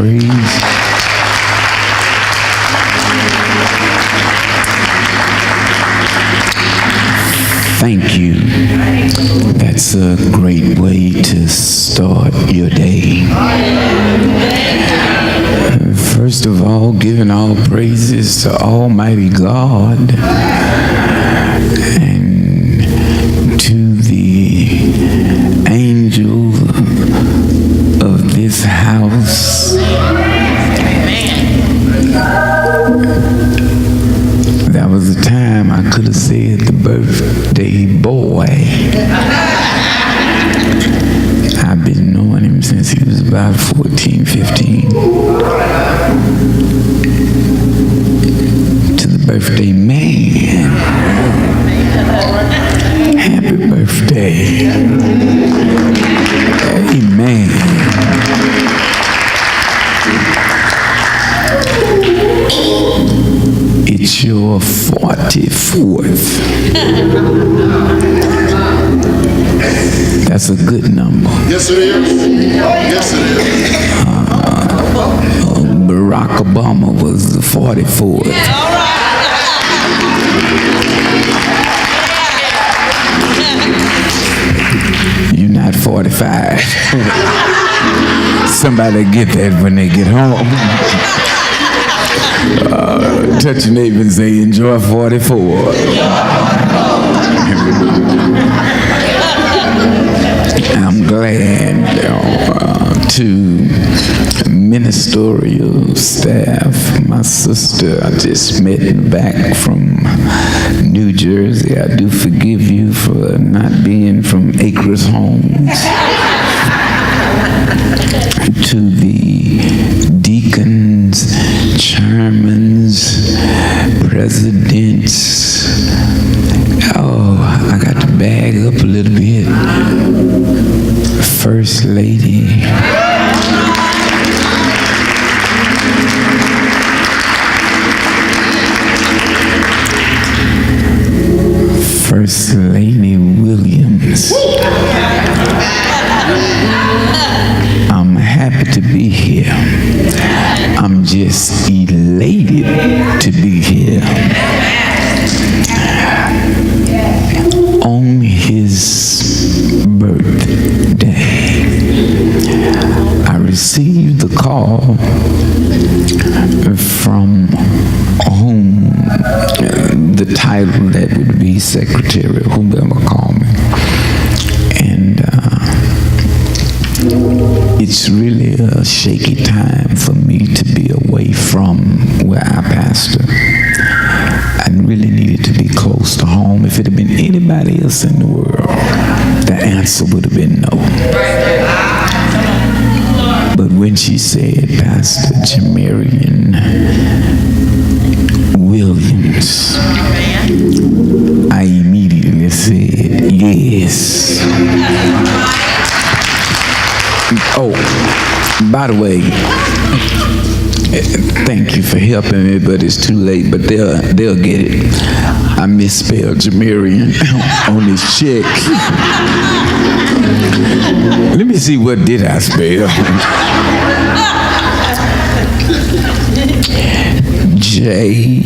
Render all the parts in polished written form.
praise. Thank you. That's a great way to start your day. First of all, giving all praises to Almighty God and to the angel of this house. That was the time I could have said the birthday boy. I've been knowing him since he was about 14, 15. To the birthday man. Happy birthday. Amen. It's your 44th. That's a good number. Yes, it is. Yes, it is. Barack Obama was the 44th. You're not 45. Somebody get that when they get home. Touch your neighbor and say, enjoy 44. I'm glad to ministerial staff. My sister I just met back from New Jersey. I do forgive you for not being from Acres Homes. To the deacons, chairmans, presidents. Oh, I got to bag up a little bit. First Lady. First Lady Williams. I'm happy to be here. I'm just elated to be here. On his birthday, I received the call from whom the title that would be secretary, whomever called me. And it's really a shaky time for me to be away from where I pastor. I really needed to be close to home. If it had been anybody else in the world, the answer would have been no. But when she said Pastor Jamarian Williams, I immediately said yes. Oh, by the way, thank you for helping me, but it's too late, but they'll get it. I misspelled Jamarian on this check. Let me see, what did I spell? Jamerian.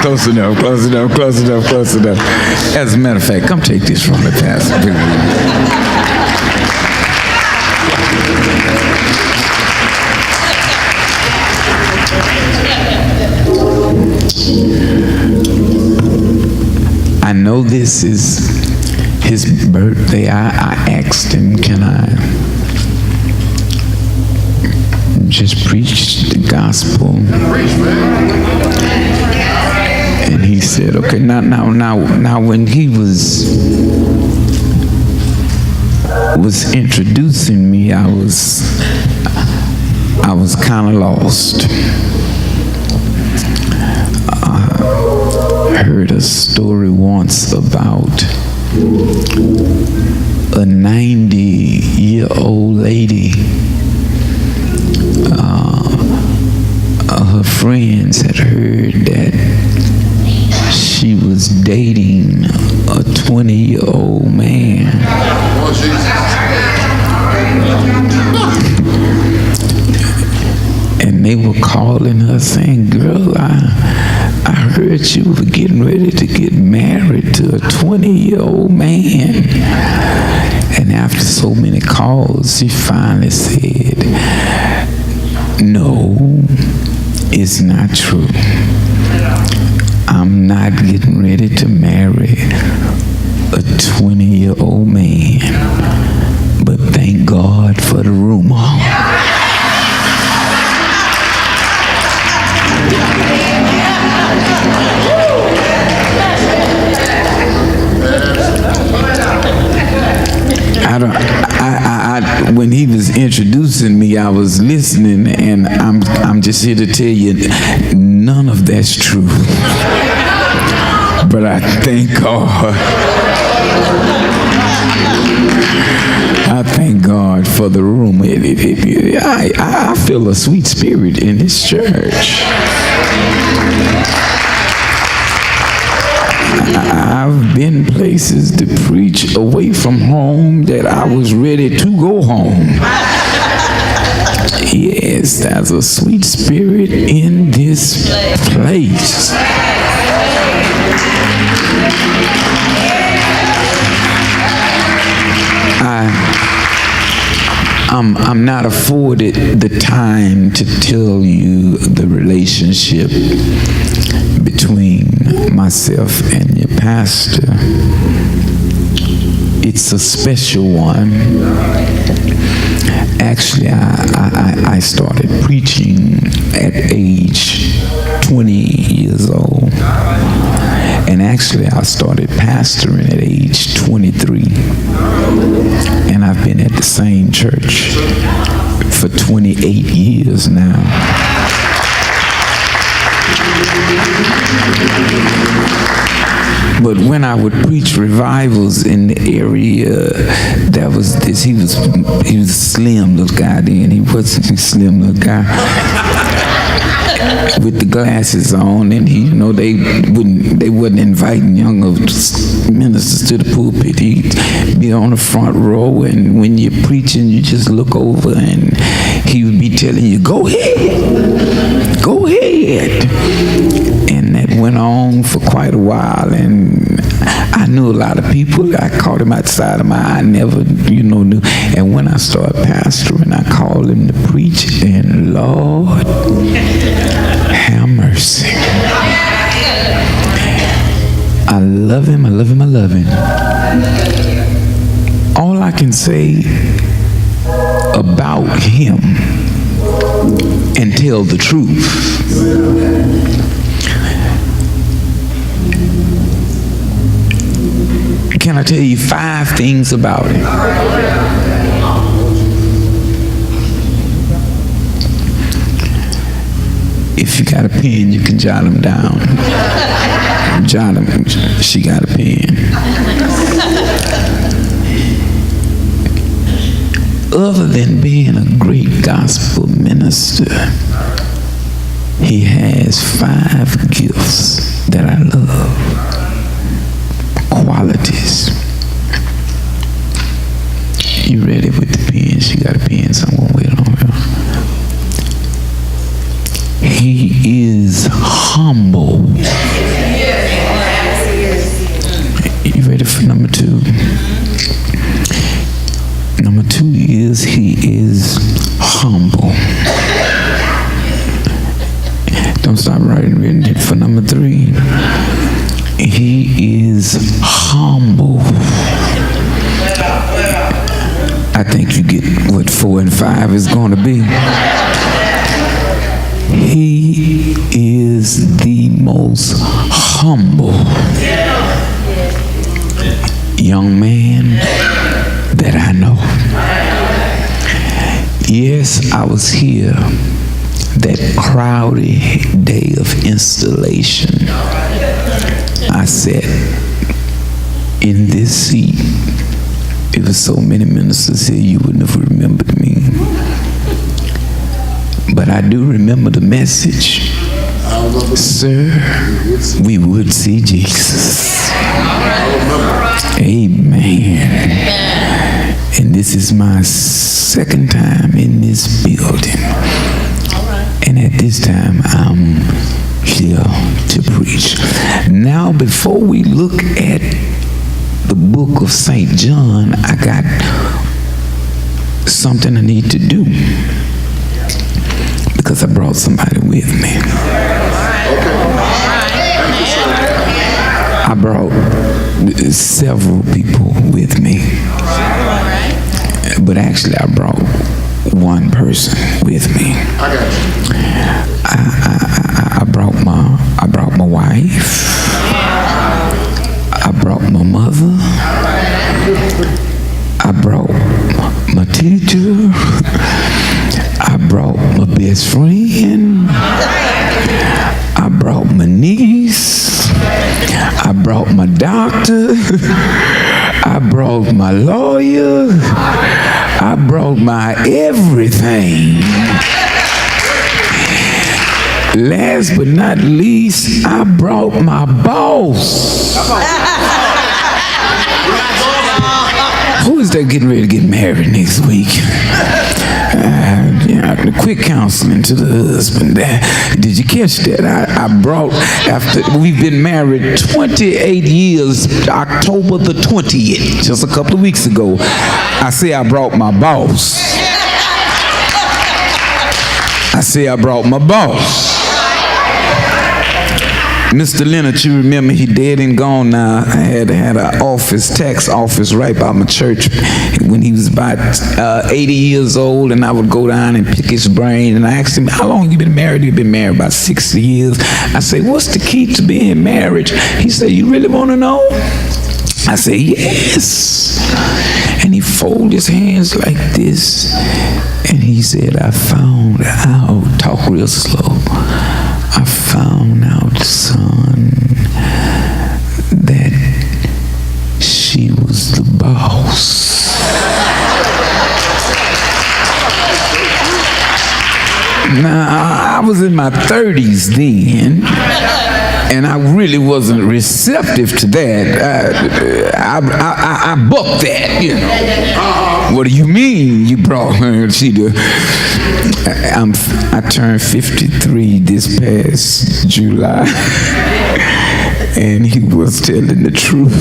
Close enough, close enough, close enough, close enough. As a matter of fact, come take this from the pastor. I know this is his birthday. I asked him, can I just preach the gospel? And he said, okay, now when he was introducing me, I was kind of lost. I heard a story once about a 90-year-old lady. Her friends had heard that she was dating a 20-year-old man. Oh, Jesus. And they were calling her saying, girl, I heard you were getting ready to get married to a 20-year-old man. And after so many calls, she finally said, no, it's not true. I'm not getting ready to marry a 20-year-old man. But thank God for the rumor. When he was introducing me, I was listening, and I'm just here to tell you, none of that's true. But I thank God. I thank God for the room. I feel a sweet spirit in this church. I've been places to preach away from home that I was ready to go home. Yes, there's a sweet spirit in this place. I'm not afforded the time to tell you the relationship between myself and your pastor. It's a special one. Actually, I started preaching at age 20 years old. And actually, I started pastoring at age 23. And I've been at the same church for 28 years now. But when I would preach revivals in the area, there was this, he was a slim little guy then. He wasn't a slim little guy. With the glasses on, and they wasn't inviting younger ministers to the pulpit. He'd be on the front row, and when you're preaching, you just look over, and he would be telling you, "Go ahead, go ahead." And that went on for quite a while, and I knew a lot of people. I caught him outside of my eye. I never, knew. And when I started pastoring, I called him to preach, and Lord, have mercy. I love him, I love him, I love him. All I can say about him and tell the truth. Can I tell you 5 things about him? If you got a pen, you can jot them down. Jot them. She got a pen. Other than being a great gospel minister, he has 5 gifts that I love. Qualities. You ready with the pen? She got a pen, so I'm gonna wait on her. He is humble. You ready for number 2? Number 2 is he is humble. Don't stop writing. Ready for number 3? He is humble. I think you get what 4 and 5 is going to be. He is the most humble young man that I know. Yes, I was here that crowded day of installation. I sat in this seat. It was so many ministers here, you wouldn't have remembered me. But I do remember the message. Sir, we would see Jesus. Amen. And this is my second time in this building. And at this time, I'm here to preach. Now, before we look at the book of St. John, I got something I need to do because I brought somebody with me. I brought several people with me, but actually I brought one person with me. I brought my wife. I brought my mother. I brought my teacher. I brought my best friend. I brought my niece. I brought my doctor. I brought my lawyer. I brought my everything. Last but not least, I brought my boss. Who is that getting ready to get married next week? The quick counseling to the husband. Did you catch that? I brought, after we've been married 28 years, October the 20th, just a couple of weeks ago, I say I brought my boss. I say I brought my boss. Mr. Leonard, you remember, he dead and gone now. I had an tax office right by my church when he was about 80 years old, and I would go down and pick his brain, and I asked him, how long you been married? He'd been married about 60 years. I said, what's the key to being in marriage? He said, you really want to know? I said, yes. And he folded his hands like this, and he said, I found out, talk real slow, I found out, son, that she was the boss. Now, I was in my 30s then, and I really wasn't receptive to that. I bucked that, you know. What do you mean you brought her? I turned 53 this past July, and he was telling the truth.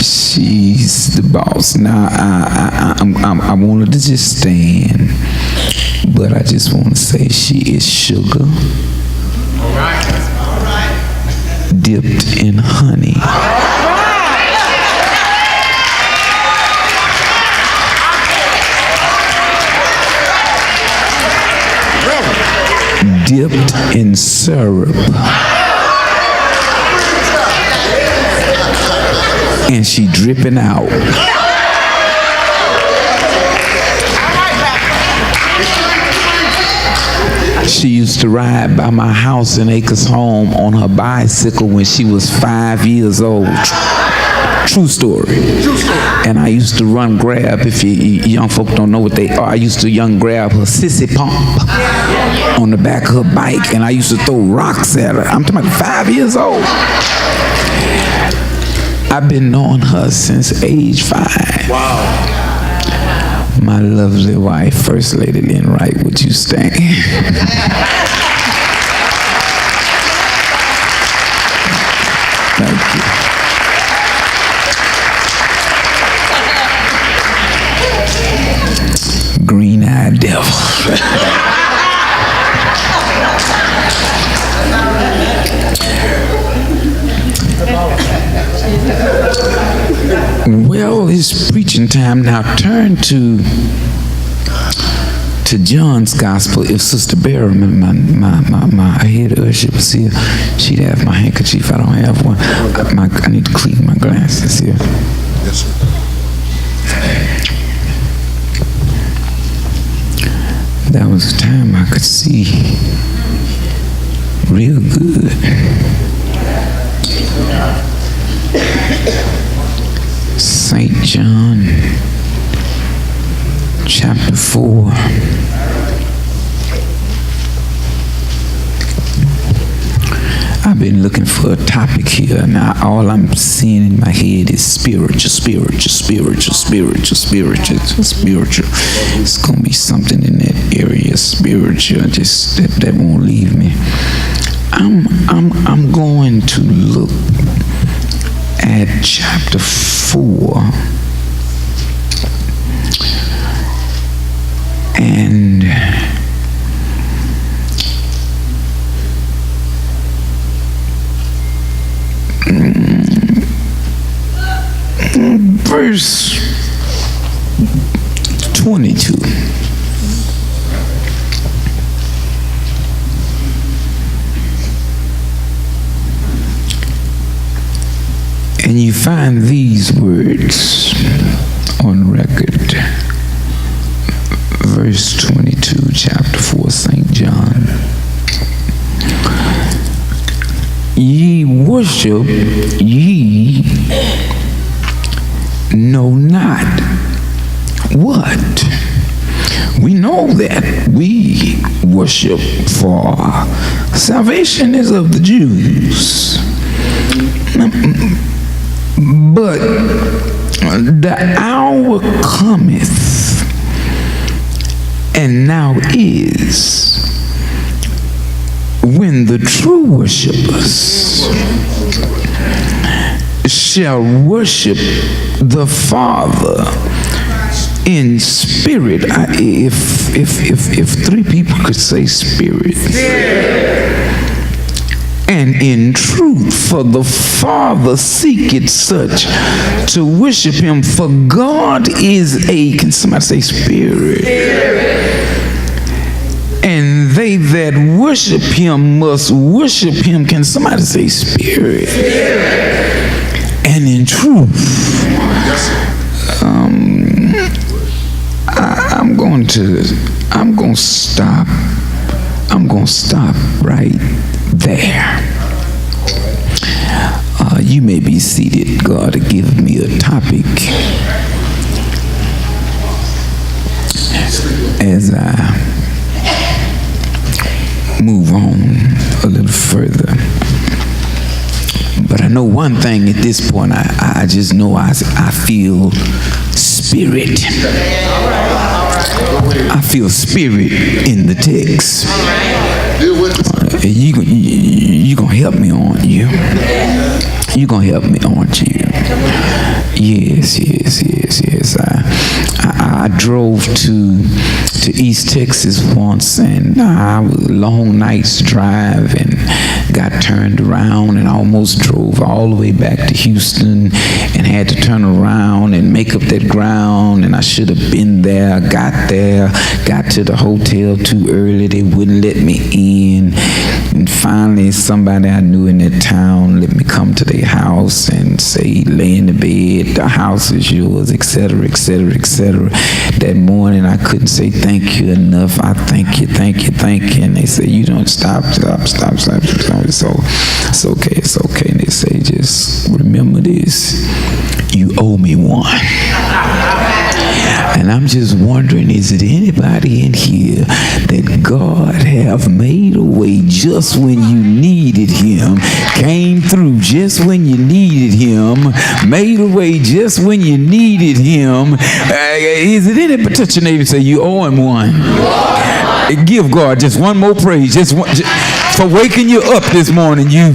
She's the boss. Now, I wanted to just stand, but I just want to say she is sugar. All right. Dipped in honey. Dipped in syrup. And she dripping out. She used to ride by my house in Acres Home on her bicycle when she was 5 years old. True story. And I used to run grab, if you young folk don't know what they are, I used to grab her sissy pump on the back of her bike, and I used to throw rocks at her. I'm talking about 5 years old. I've been knowing her since age 5. Wow. My lovely wife, First Lady Lynn Wright, would you stand? Thank you. Green-eyed devil. Well, it's preaching time now. Turn to John's Gospel. If Sister Bear, my head usher was here, she'd have my handkerchief. I don't have one. I need to clean my glasses here. Yes, sir. That was a time I could see real good. St. John, chapter 4. for a topic here. Now, all I'm seeing in my head is spiritual. It's going to be something in that area, spiritual, just that won't leave me. I'm going to look at chapter 4 and verse 22. And you find these words on record. Verse 22, chapter 4, St. John. Ye worship, ye know not what. We know that we worship, for salvation is of the Jews. But the hour cometh, and now is, when the true worshipers shall worship the Father in spirit. If three people could say spirit, and in truth, for the Father seeketh such to worship him, for God is a, can somebody say spirit? And they that worship him must worship him, can somebody say spirit? And in truth. I'm going to stop right there. You may be seated. God to give me a topic as I move on a little further. But I know one thing at this point. I just know I feel spirit. I feel spirit in the text. You gonna help me, aren't you? You gonna help me, aren't you? Yes. I drove to East Texas once, and I was a long night's drive and got turned around and almost drove all the way back to Houston and had to turn around and make up that ground, and I should have been there. Got to the hotel too early. They wouldn't let me in, and finally somebody I knew in that town let me come to their house and say, lay in the bed, the house is yours, etc. That morning I couldn't say thank you enough. I thank you, and they say, you don't stop. So it's okay. And they say, just remember this, you owe me one. And I'm just wondering, is it anybody in here that God have made a way just when you needed him, came through just when you needed him, made a way just when you needed him? Is it anybody? Touch your neighbor and say, you owe him one. Give God just one more praise, just for waking you up this morning. You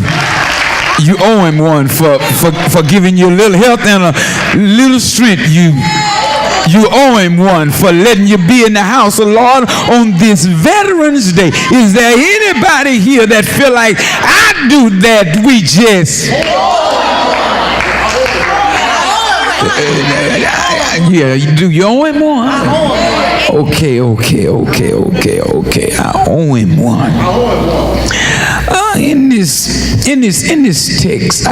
owe him one for giving you a little health and a little strength. You owe him one for letting you be in the house of the Lord on this Veterans Day. Is there anybody here that feel like I do that? We just do you owe him one? Okay. I owe him one. In this text,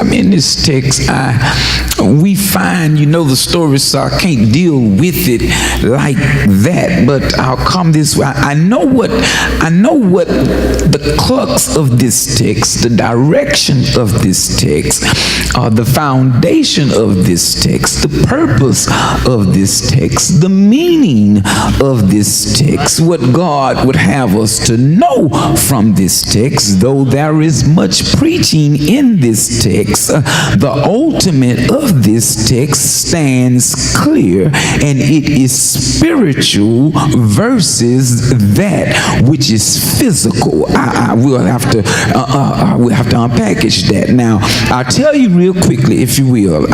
we find, the story, so I can't deal with it like that. But I'll come this way. I know what the crux of this text, the direction of this text, the foundation of this text, the purpose of this text, the meaning of this text, what God would have us to know from this text, though there is much preaching in this text, the ultimate of this text stands clear, and it is spiritual versus that which is physical. We'll have to unpackage that. Now, I'll tell you real quickly, if you will.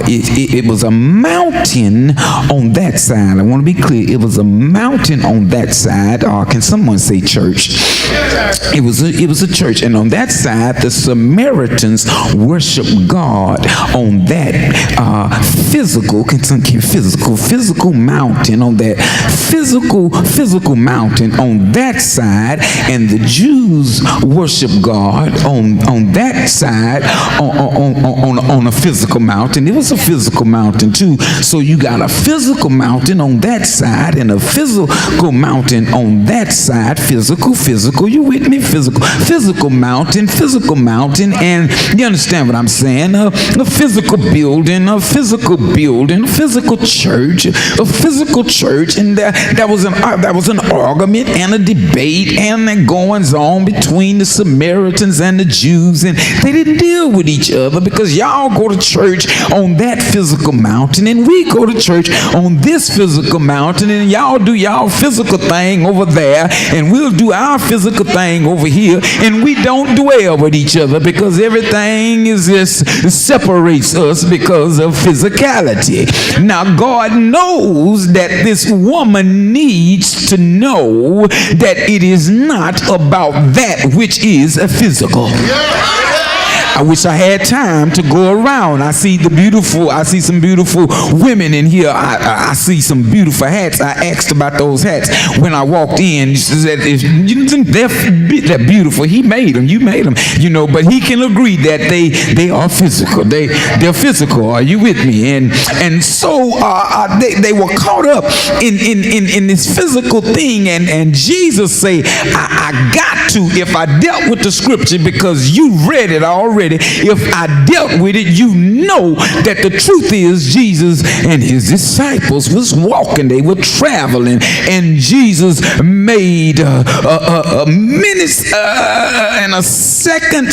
It was a mountain on that side. I want to be clear. It was a mountain on that side. Can someone say church? It was a church, and on that side, the Samaritans worship God on that physical mountain, on that physical mountain on that side, and the Jews worship God on that side on a physical mountain. It was a physical mountain too. So you got a physical mountain on that side and a physical mountain on that side. Physical. You with me? Physical mountain, and you understand what I'm saying? A physical building, a physical church, and there was an argument and a debate and the goings on between the Samaritans and the Jews, and they didn't deal with each other because y'all go to church on that physical mountain and we go to church on this physical mountain, and y'all do y'all physical thing over there and we'll do our physical thing over here, and we don't dwell with each other because everything is just separates us because of physicality. Now God knows that this woman needs to know that it is not about that which is physical. I wish I had time to go around. I see some beautiful women in here. I see some beautiful hats. I asked about those hats when I walked in. She said, if you think they're beautiful, he made them, you made them, but he can agree that they are physical. They're physical. Are you with me? And so they were caught up in this physical thing, and Jesus say, I got to, if I dealt with the scripture, because you read it already. If I dealt with it, you know that the truth is Jesus and his disciples was walking. They were traveling, and Jesus made a minute and a second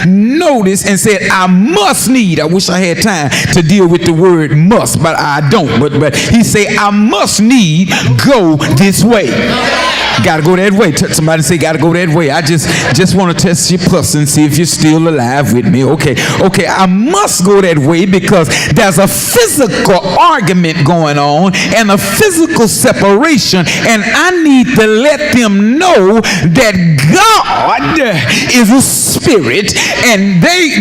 notice and said, I must need. I wish I had time to deal with the word must, but I don't. But he said, I must need go this way. Gotta go that way. Somebody say, gotta go that way. I just want to test your pulse and see if you're still alive with me. Okay, I must go that way because there's a physical argument going on and a physical separation, and I need to let them know that God is a spirit, and they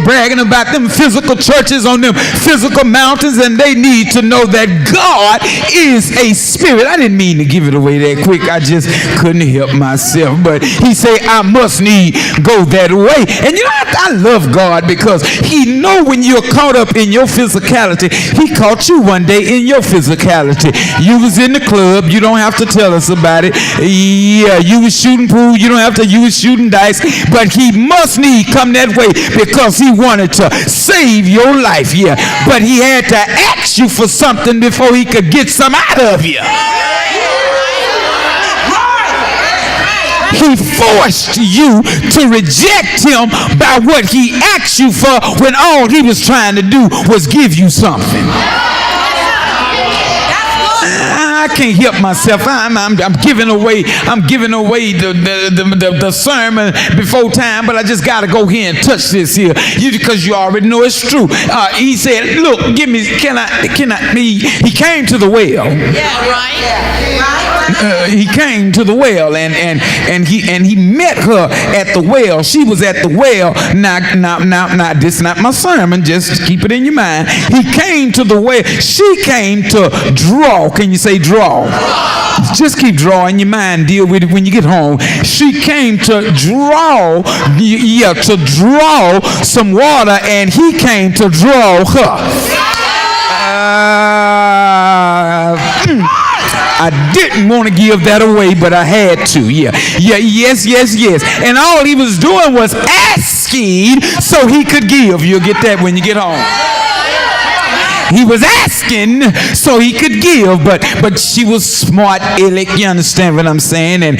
bragging about them physical churches on them physical mountains, and they need to know that God is a spirit. I didn't mean to give it away that quick. I just couldn't help myself. But he say, I must need go that way. And I love God because he know when you're caught up in your physicality. He caught you one day in your physicality. You was in the club. You don't have to tell us about it. Yeah, you was shooting pool. You don't have to. You was shooting dice. But he must need come that way because he wanted to save your life. Yeah, but he had to ask you for something before he could get some out of you. He forced you to reject him by what he asked you for when all he was trying to do was give you something. I can't help myself. I'm giving away the sermon before time, but I just got to go here and touch this here because you already know it's true. He said, look, give me, can I, he came to the well. Yeah, right. He came to the well and he met her at the well. She was at the well. Now, this is not my sermon. Just keep it in your mind. He came to the well. She came to draw. Can you say draw? Just keep drawing your mind. Deal with it when you get home. She came to draw, some water, and he came to draw her. I didn't want to give that away, but I had to. Yes. And all he was doing was asking so he could give. You'll get that when you get home. He was asking so he could give, but she was smart aleck, you understand what I'm saying? And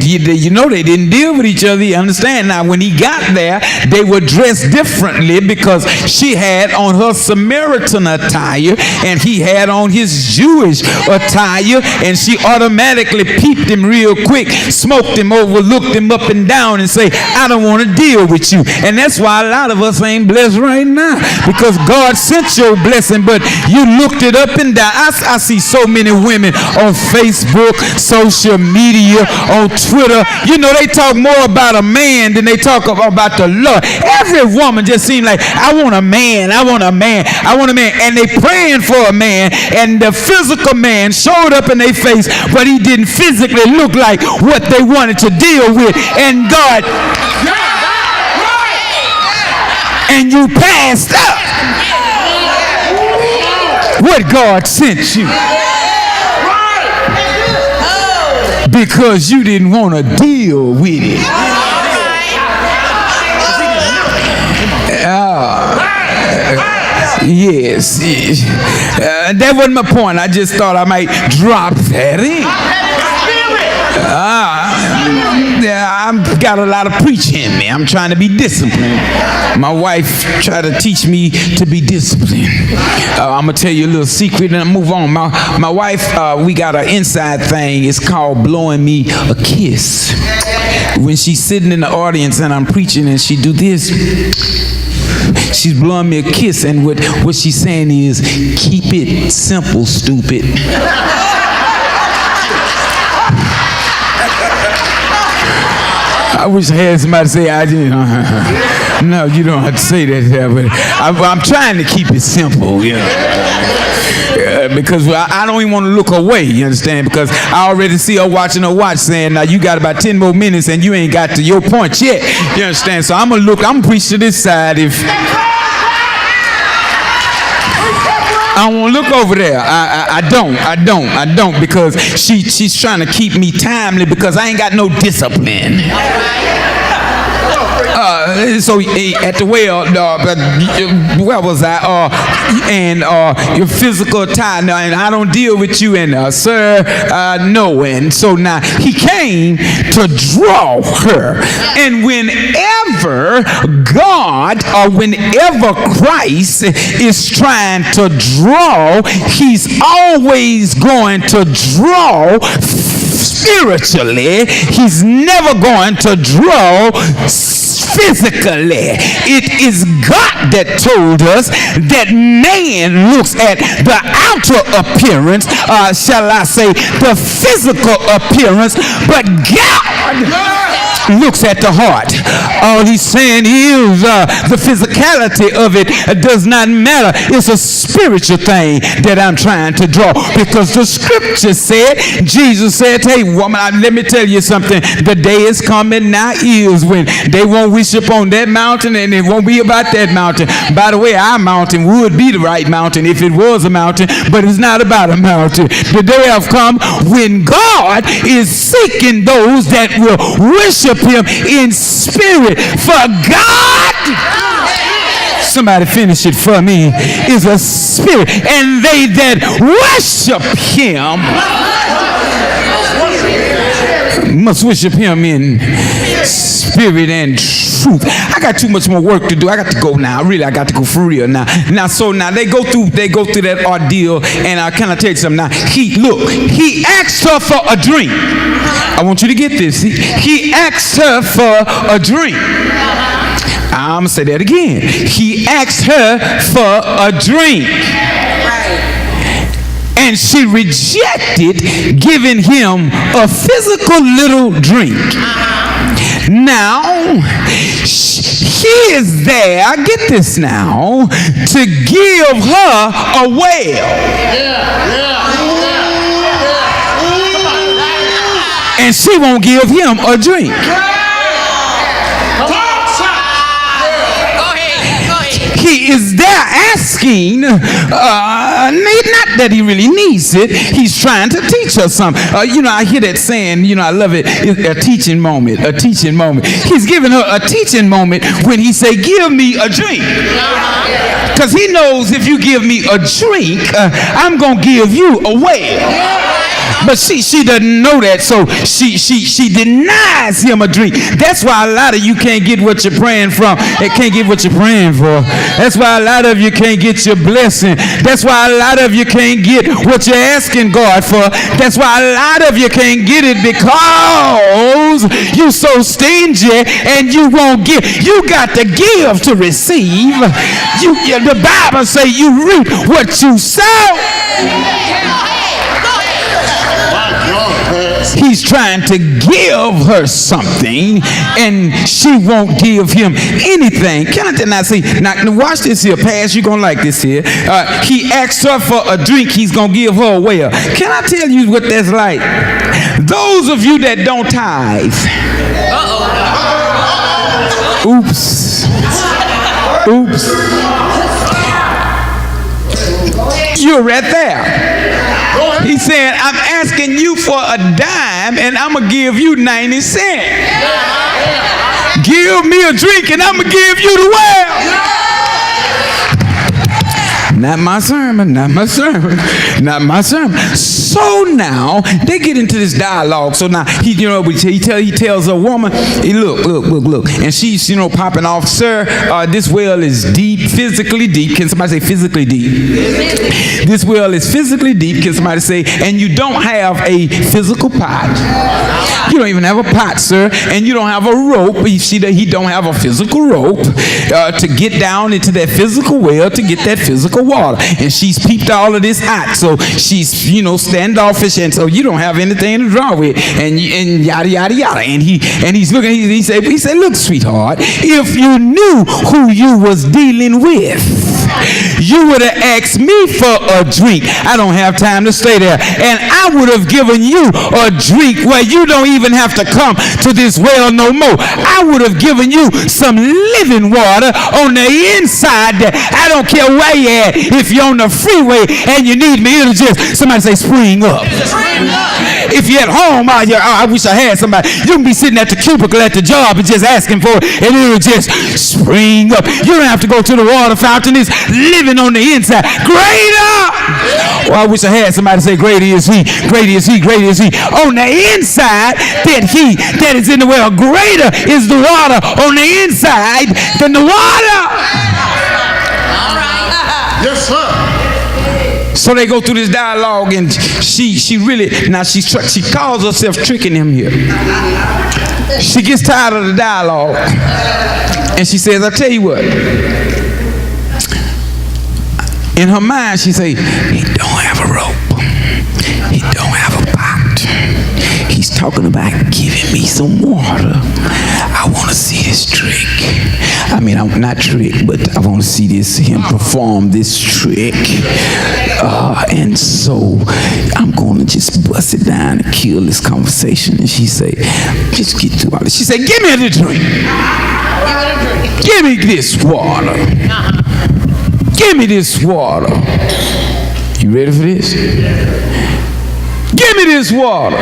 you know they didn't deal with each other, you understand? Now when he got there, they were dressed differently because she had on her Samaritan attire and he had on his Jewish attire, and she automatically peeped him real quick, smoked him over, looked him up and down and say, I don't want to deal with you. And that's why a lot of us ain't blessed right now, because God sent your blessing, but you looked it up and down. I see so many women on Facebook, social media, on Twitter. You know, they talk more about a man than they talk about the Lord. Every woman just seems like, I want a man, I want a man, I want a man. And they praying for a man, and the physical man showed up in their face, but he didn't physically look like what they wanted to deal with. And God, and you passed up what God sent you because you didn't want to deal with it. Yes. That wasn't my point. I just thought I might drop that in. I've got a lot of preaching in me. I'm trying to be disciplined. My wife tried to teach me to be disciplined. I'm going to tell you a little secret and I'll move on. My wife, we got an inside thing. It's called blowing me a kiss. When she's sitting in the audience and I'm preaching and she do this, she's blowing me a kiss, and what she's saying is, keep it simple, stupid. I wish I had somebody say, no, you don't have to say that, but I'm trying to keep it simple, you know. Because I don't even want to look away, you understand? Because I already see her watching her watch saying, now you got about 10 more minutes and you ain't got to your point yet, you understand? So I'm going to preach to this side if I won't look over there. I don't, because she's trying to keep me timely because I ain't got no discipline. So at the well, where was I? And your physical tie, and I don't deal with you, and sir, no. And so now he came to draw her, and whenever God or whenever Christ is trying to draw, he's always going to draw spiritually. He's never going to draw physically. It is God that told us that man looks at the outer appearance, shall I say, the physical appearance, but God looks at the heart. All he's saying is the physicality of it does not matter. It's a spiritual thing that I'm trying to draw, because the scripture said, Jesus said, hey woman, let me tell you something. The day is coming now is when they won't worship on that mountain, and it won't be about that mountain. By the way, our mountain would be the right mountain if it was a mountain, but it's not about a mountain. The day have come when God is seeking those that will worship him in spirit. For God, somebody finish it for me, is a spirit, and they that worship him must worship him in spirit and truth. I got too much more work to do. I got to go now. Really, I got to go for real now. So now they go through that ordeal, and can I tell you something? Now he asked her for a drink. I want you to get this. He asked her for a drink. I'm gonna say that again. He asked her for a drink. And she rejected giving him a physical little drink. Now, he is there, get this now, to give her a well. And she won't give him a drink. He is there asking, not that he really needs it. He's trying to teach us something. I hear that saying, I love it. It's a teaching moment, a teaching moment. He's giving her a teaching moment when he say, give me a drink. Because he knows if you give me a drink, I'm going to give you a well. But she doesn't know that, so she denies him a drink. That's why a lot of you can't get what you're praying from. They can't get what you're praying for. That's why a lot of you can't get your blessing. That's why a lot of you can't get what you're asking God for. That's why a lot of you can't get it because you're so stingy and you won't give. You got to give to receive. The Bible say you reap what you sow. He's trying to give her something and she won't give him anything. Can I not see? Now watch this here, Pass. You're gonna like this here. He asked her for a drink. He's gonna give her a well. Can I tell you what that's like? Those of you that don't tithe. Oops. You're right there. He said, I'm asking you for a dime and I'm going to give you 90 cents. Give me a drink and I'm going to give you the well. Not my sermon. So now they get into this dialogue. So now he tells a woman, hey, look, and she's popping off, sir. This well is deep, physically deep. Can somebody say physically deep? This well is physically deep. Can somebody say? And you don't have a physical pot. You don't even have a pot, sir, and you don't have a rope. You see that he don't have a physical rope to get down into that physical well to get that physical water. And she's peeped all of this out, so she's standoffish, and so you don't have anything to draw with, and yada yada yada. And he's looking. He said, look, sweetheart, if you knew who you was dealing with, you would have asked me for a drink. I don't have time to stay there, and I would have given you a drink where you don't even have to come to this well no more. I would have given you some living water on the inside that I don't care where you at. If you're on the freeway and you need me, it'll just, somebody say, spring up. If you're at home, I wish I had somebody. You can be sitting at the cubicle at the job and just asking for it, and it'll just spring up. You don't have to go to the water fountain. It's living on the inside. Greater! Well, I wish I had somebody say, greater is he, greater is he, greater is he. On the inside, that is in the well. Greater is the water on the inside than the water. Yes, sir. So they go through this dialogue, and she calls herself tricking him here. She gets tired of the dialogue, and she says, I tell you what. In her mind, she say, he don't have a rope. He don't have a pot. He's talking about giving me some water. I want to see this trick. I mean, I'm not trick, but I want to see him perform this trick. And so I'm going to just bust it down and kill this conversation. And she say, just get through all this. She said, give me the drink. Give me this water. Give me this water. You ready for this? Give me this water.